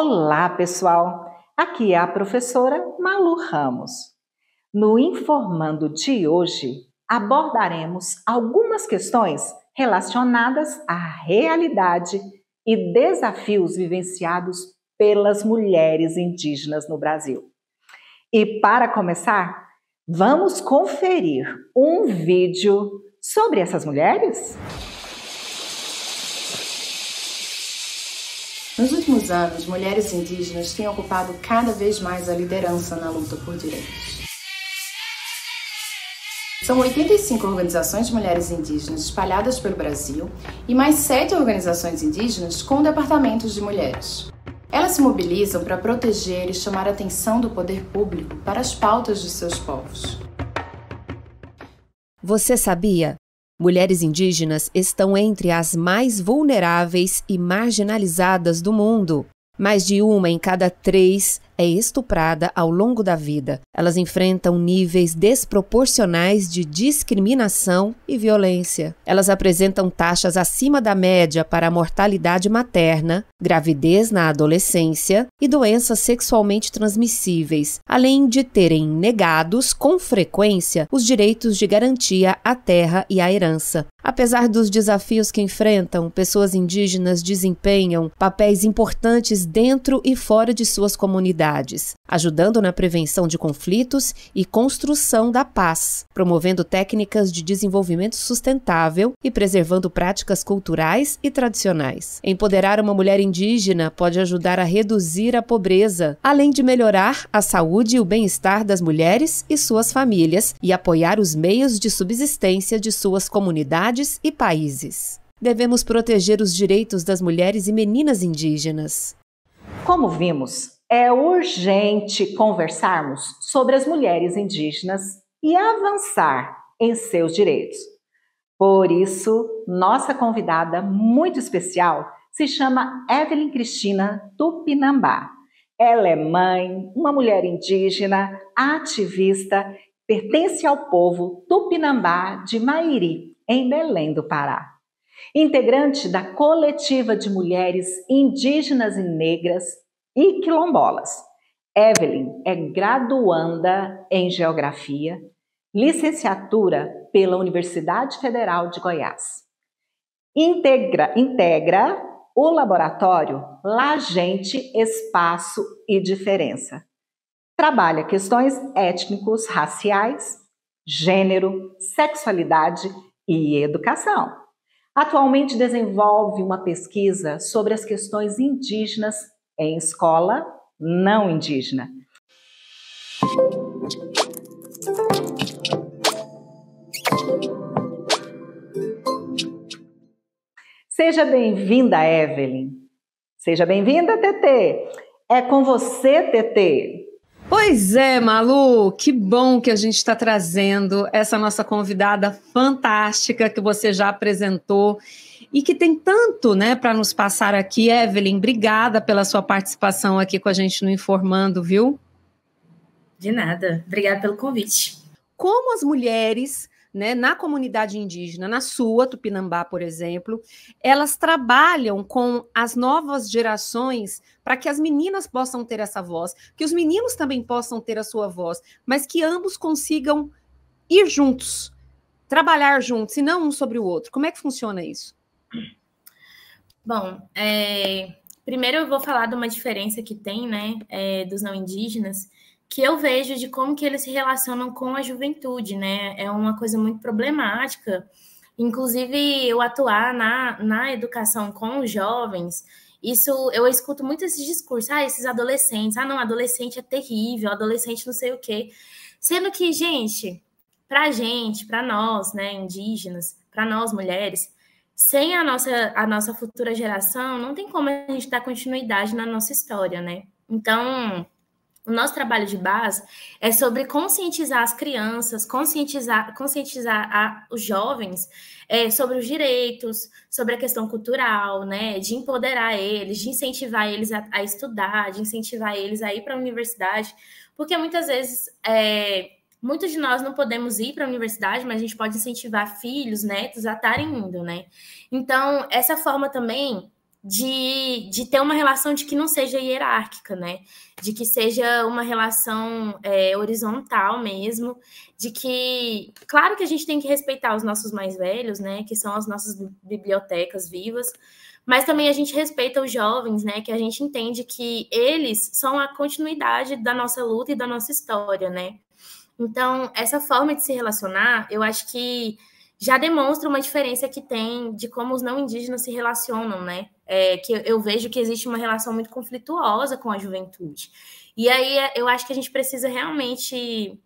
Olá, pessoal! Aqui é a professora Malu Ramos. No Informando de hoje, abordaremos algumas questões relacionadas à realidade e desafios vivenciados pelas mulheres indígenas no Brasil. E para começar, vamos conferir um vídeo sobre essas mulheres? Nos últimos anos, mulheres indígenas têm ocupado cada vez mais a liderança na luta por direitos. São 85 organizações de mulheres indígenas espalhadas pelo Brasil e mais 7 organizações indígenas com departamentos de mulheres. Elas se mobilizam para proteger e chamar a atenção do poder público para as pautas de seus povos. Você sabia? Mulheres indígenas estão entre as mais vulneráveis e marginalizadas do mundo. Mais de 1 em cada 3 é estuprada ao longo da vida. Elas enfrentam níveis desproporcionais de discriminação e violência. Elas apresentam taxas acima da média para a mortalidade materna, gravidez na adolescência e doenças sexualmente transmissíveis, além de terem negados, com frequência, os direitos de garantia à terra e à herança. Apesar dos desafios que enfrentam, pessoas indígenas desempenham papéis importantes dentro e fora de suas comunidades, ajudando na prevenção de conflitos e construção da paz, promovendo técnicas de desenvolvimento sustentável e preservando práticas culturais e tradicionais. Empoderar uma mulher indígena pode ajudar a reduzir a pobreza, além de melhorar a saúde e o bem-estar das mulheres e suas famílias e apoiar os meios de subsistência de suas comunidades e países. Devemos proteger os direitos das mulheres e meninas indígenas. Como vimos, é urgente conversarmos sobre as mulheres indígenas e avançar em seus direitos. Por isso, nossa convidada muito especial se chama Evelyn Cristina Tupinambá. Ela é mãe, uma mulher indígena, ativista, pertence ao povo Tupinambá de Mairi, em Belém do Pará. Integrante da coletiva de mulheres indígenas e negras e quilombolas. Evelyn é graduanda em Geografia, licenciatura pela Universidade Federal de Goiás. Integra o laboratório La Gente, Espaço e Diferença. Trabalha questões étnicos, raciais, gênero, sexualidade e educação. Atualmente desenvolve uma pesquisa sobre as questões indígenas em escola não indígena. Seja bem-vinda, Evelyn. Seja bem-vinda, TT. É com você, TT. Pois é, Malu, que bom que a gente está trazendo essa nossa convidada fantástica que você já apresentou e que tem tanto, né, para nos passar aqui. Evelyn, obrigada pela sua participação aqui com a gente no Informando, viu? De nada, obrigada pelo convite. Como as mulheres, né, na comunidade indígena, na sua, Tupinambá, por exemplo, elas trabalham com as novas gerações para que as meninas possam ter essa voz, que os meninos também possam ter a sua voz, mas que ambos consigam ir juntos, trabalhar juntos, e não um sobre o outro. Como é que funciona isso? Bom, primeiro eu vou falar de uma diferença que tem, né, dos não indígenas, que eu vejo de como que eles se relacionam com a juventude, né? É uma coisa muito problemática. Inclusive, eu atuar na educação com os jovens, isso eu escuto muito esse discurso, esses adolescentes, não, adolescente é terrível, adolescente não sei o quê. Sendo que, gente, para nós, né, indígenas, para nós mulheres, sem a nossa futura geração, não tem como a gente dar continuidade na nossa história, né? Então, o nosso trabalho de base é sobre conscientizar as crianças, conscientizar os jovens sobre os direitos, sobre a questão cultural, né? De empoderar eles, de incentivar eles a estudar, de incentivar eles a ir para a universidade, porque muitas vezes muitos de nós não podemos ir para a universidade, mas a gente pode incentivar filhos, netos a estarem indo, né? Então, essa forma também de ter uma relação de que não seja hierárquica, né? De que seja uma relação horizontal mesmo, de que, claro que a gente tem que respeitar os nossos mais velhos, né? Que são as nossas bibliotecas vivas, mas também a gente respeita os jovens, né? Que a gente entende que eles são a continuidade da nossa luta e da nossa história, né? Então, essa forma de se relacionar, eu acho que já demonstra uma diferença que tem de como os não indígenas se relacionam, né? Que eu vejo que existe uma relação muito conflituosa com a juventude. E aí eu acho que a gente precisa realmente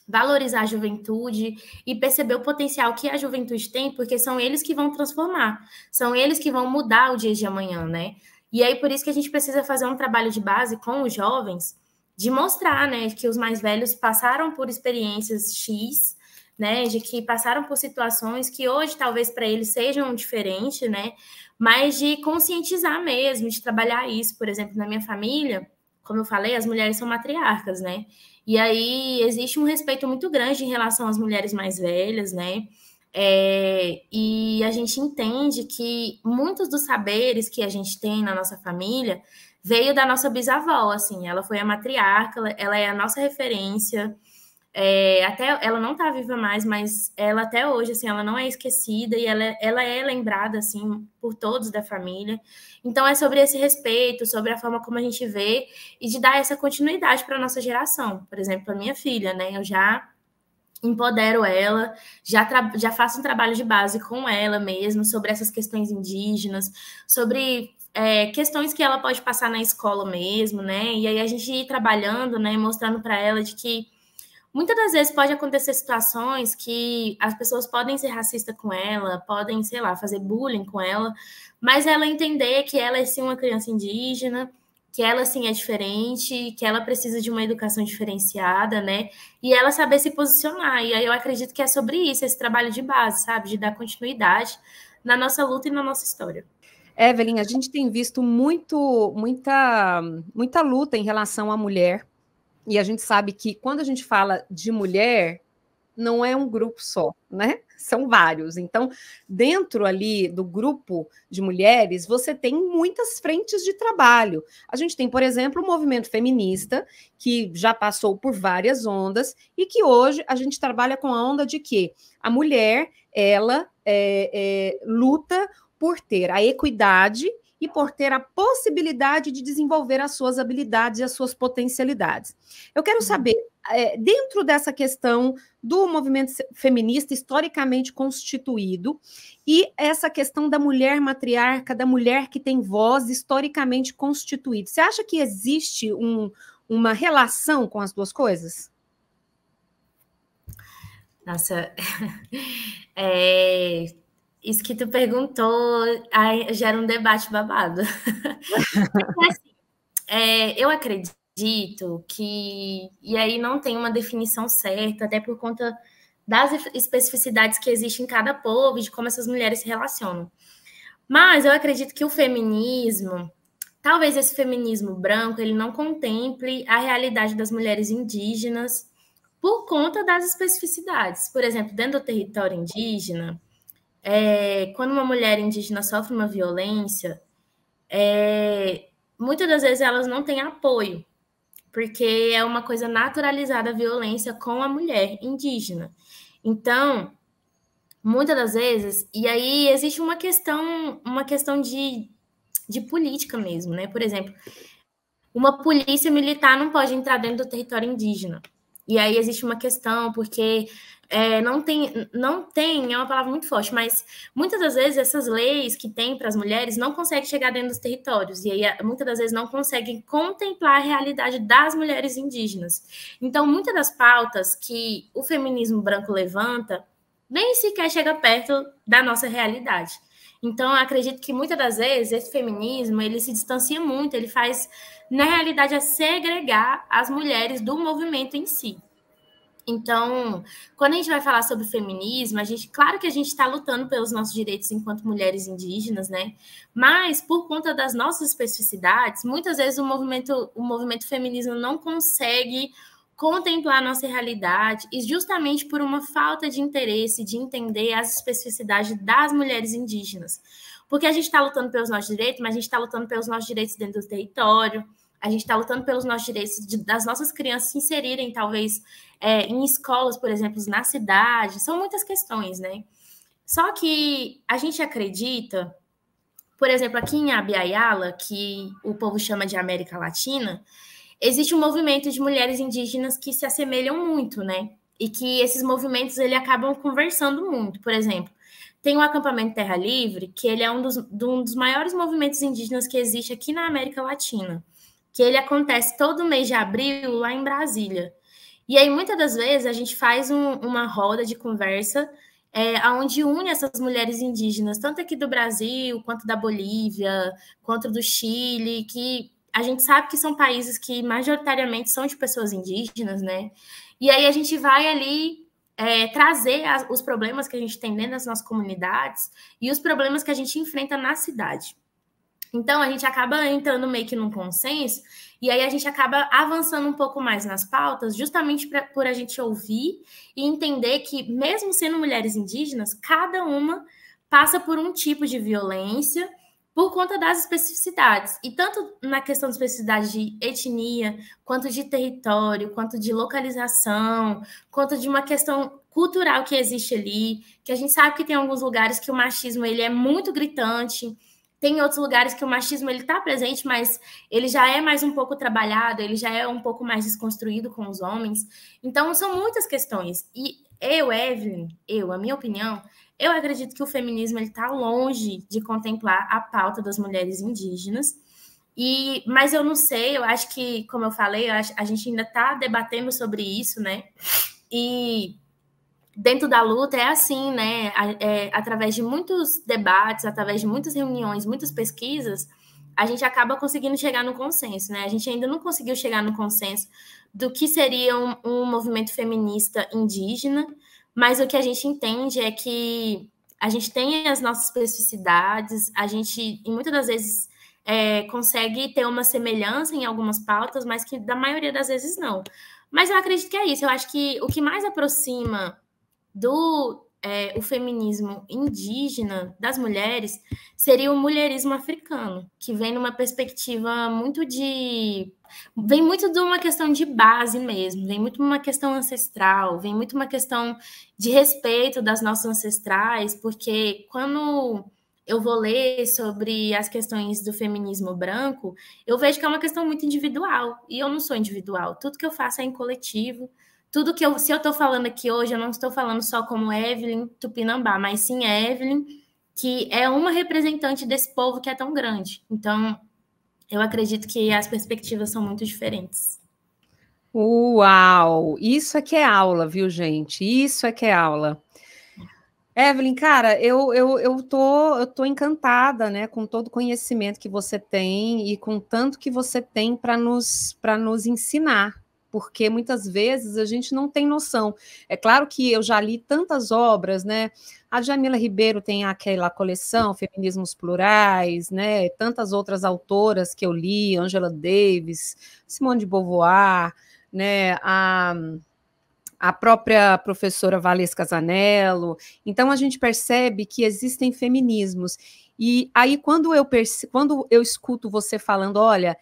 valorizar a juventude e perceber o potencial que a juventude tem, porque são eles que vão transformar, são eles que vão mudar o dia de amanhã, né? E aí por isso que a gente precisa fazer um trabalho de base com os jovens, de mostrar, né, que os mais velhos passaram por experiências X, né, de que passaram por situações que hoje talvez para eles sejam diferentes, né, mas de conscientizar mesmo, de trabalhar isso. Por exemplo, na minha família, como eu falei, as mulheres são matriarcas, né, e aí existe um respeito muito grande em relação às mulheres mais velhas, né, e a gente entende que muitos dos saberes que a gente tem na nossa família veio da nossa bisavó, assim, ela foi a matriarca, ela é a nossa referência, até ela não está viva mais, mas ela até hoje, assim, ela não é esquecida e ela é lembrada, assim, por todos da família. Então, é sobre esse respeito, sobre a forma como a gente vê e de dar essa continuidade para a nossa geração. Por exemplo, a minha filha, né, eu já empodero ela, já faço um trabalho de base com ela mesmo, sobre essas questões indígenas, sobre questões que ela pode passar na escola mesmo, né, e aí a gente ir trabalhando, né, mostrando para ela de que muitas das vezes pode acontecer situações que as pessoas podem ser racistas com ela, podem, sei lá, fazer bullying com ela, mas ela entender que ela é sim uma criança indígena, que ela sim é diferente, que ela precisa de uma educação diferenciada, né? E ela saber se posicionar. E aí eu acredito que é sobre isso, esse trabalho de base, sabe? De dar continuidade na nossa luta e na nossa história. Evelyn, a gente tem visto muita luta em relação à mulher. E a gente sabe que quando a gente fala de mulher, não é um grupo só, né? São vários. Então, dentro ali do grupo de mulheres, você tem muitas frentes de trabalho. A gente tem, por exemplo, o movimento feminista, que já passou por várias ondas, e que hoje a gente trabalha com a onda de que a mulher, ela luta por ter a equidade e por ter a possibilidade de desenvolver as suas habilidades e as suas potencialidades. Eu quero saber, dentro dessa questão do movimento feminista historicamente constituído e essa questão da mulher matriarca, da mulher que tem voz historicamente constituída, você acha que existe uma relação com as duas coisas? Nossa, isso que tu perguntou gera um debate babado. Porque, assim, eu acredito que, e aí não tem uma definição certa, até por conta das especificidades que existem em cada povo e de como essas mulheres se relacionam. Mas eu acredito que o feminismo, talvez esse feminismo branco, ele não contemple a realidade das mulheres indígenas por conta das especificidades. Por exemplo, dentro do território indígena, quando uma mulher indígena sofre uma violência, muitas das vezes elas não têm apoio, porque é uma coisa naturalizada a violência com a mulher indígena. Então, muitas das vezes, e aí existe uma questão de política mesmo, né? Por exemplo, uma polícia militar não pode entrar dentro do território indígena. E aí existe uma questão, porque não tem, é uma palavra muito forte, mas muitas das vezes essas leis que tem para as mulheres não conseguem chegar dentro dos territórios, e aí muitas das vezes não conseguem contemplar a realidade das mulheres indígenas. Então, muitas das pautas que o feminismo branco levanta nem sequer chega perto da nossa realidade. Então, eu acredito que muitas das vezes esse feminismo, ele se distancia muito, ele faz, na realidade, segregar as mulheres do movimento em si. Então, quando a gente vai falar sobre feminismo, claro que a gente está lutando pelos nossos direitos enquanto mulheres indígenas, né? Mas, por conta das nossas especificidades, muitas vezes o movimento feminismo não consegue contemplar a nossa realidade, e justamente por uma falta de interesse de entender as especificidades das mulheres indígenas. porque a gente está lutando pelos nossos direitos, mas a gente está lutando pelos nossos direitos dentro do território, a gente está lutando pelos nossos direitos das nossas crianças se inserirem, talvez, em escolas, por exemplo, na cidade. São muitas questões, né? Só que a gente acredita, por exemplo, aqui em Abya-Yala, que o povo chama de América Latina, existe um movimento de mulheres indígenas que se assemelham muito, né? E que esses movimentos ele acabam conversando muito. Por exemplo, tem o acampamento Terra Livre, que ele é um dos maiores movimentos indígenas que existe aqui na América Latina, que ele acontece todo mês de abril lá em Brasília. E aí, muitas das vezes, a gente faz uma roda de conversa onde une essas mulheres indígenas, tanto aqui do Brasil, quanto da Bolívia, quanto do Chile, que a gente sabe que são países que majoritariamente são de pessoas indígenas, né? E aí a gente vai ali trazer os problemas que a gente tem dentro das nossas comunidades e os problemas que a gente enfrenta na cidade. Então, a gente acaba entrando meio que num consenso, e aí a gente acaba avançando um pouco mais nas pautas, justamente por a gente ouvir e entender que, mesmo sendo mulheres indígenas, cada uma passa por um tipo de violência por conta das especificidades. E tanto na questão de especificidade de etnia, quanto de território, quanto de localização, quanto de uma questão cultural que existe ali, que a gente sabe que tem alguns lugares que o machismo ele é muito gritante. Tem outros lugares que o machismo ele está presente, mas ele já é mais um pouco trabalhado, ele já é um pouco mais desconstruído com os homens. Então, são muitas questões. E Evelyn, a minha opinião, eu acredito que o feminismo está longe de contemplar a pauta das mulheres indígenas. Mas eu não sei, eu acho que, como eu falei, a gente ainda está debatendo sobre isso, né? E dentro da luta é assim, né? Através de muitos debates, através de muitas reuniões, muitas pesquisas, a gente acaba conseguindo chegar no consenso, né? A gente ainda não conseguiu chegar no consenso do que seria um movimento feminista indígena, mas o que a gente entende é que a gente tem as nossas especificidades, a gente, e muitas das vezes, consegue ter uma semelhança em algumas pautas, mas que da maioria das vezes não. Mas eu acredito que é isso. Eu acho que o que mais aproxima o feminismo indígena das mulheres seria o mulherismo africano, que vem numa perspectiva vem muito de uma questão de base mesmo, vem muito uma questão ancestral, vem muito uma questão de respeito das nossas ancestrais, porque quando eu vou ler sobre as questões do feminismo branco, eu vejo que é uma questão muito individual, e eu não sou individual, tudo que eu faço é em coletivo. Tudo que se eu estou falando aqui hoje, eu não estou falando só como Evelyn Tupinambá, mas sim a Evelyn, que é uma representante desse povo que é tão grande. Então, eu acredito que as perspectivas são muito diferentes. Uau! Isso é que é aula, viu, gente? Isso é que é aula. Evelyn, cara, eu tô encantada, né, com todo o conhecimento que você tem e com tanto que você tem para nos ensinar, porque muitas vezes a gente não tem noção. É claro que eu já li tantas obras, né? A Jamila Ribeiro tem aquela coleção, Feminismos Plurais, né? Tantas outras autoras que eu li, Angela Davis, Simone de Beauvoir, né? A própria professora Valesca Zanello. Então, a gente percebe que existem feminismos. E aí, quando eu escuto você falando, olha,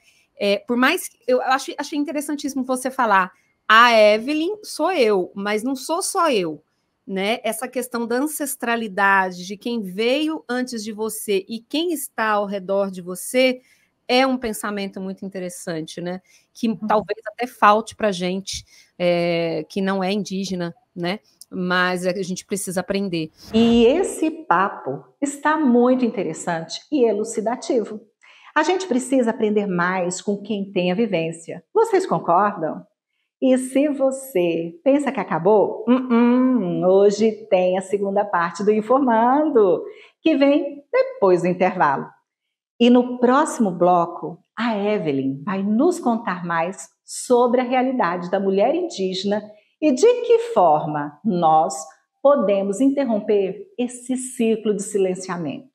por mais que eu achei interessantíssimo você falar, a Evelyn sou eu, mas não sou só eu, né? Essa questão da ancestralidade, de quem veio antes de você e quem está ao redor de você, é um pensamento muito interessante, né? Que talvez até falte para a gente, que não é indígena, né? Mas a gente precisa aprender. E esse papo está muito interessante e elucidativo. A gente precisa aprender mais com quem tem a vivência. Vocês concordam? E se você pensa que acabou, hoje tem a segunda parte do Informando, que vem depois do intervalo. E no próximo bloco, a Evelyn vai nos contar mais sobre a realidade da mulher indígena e de que forma nós podemos interromper esse ciclo de silenciamento.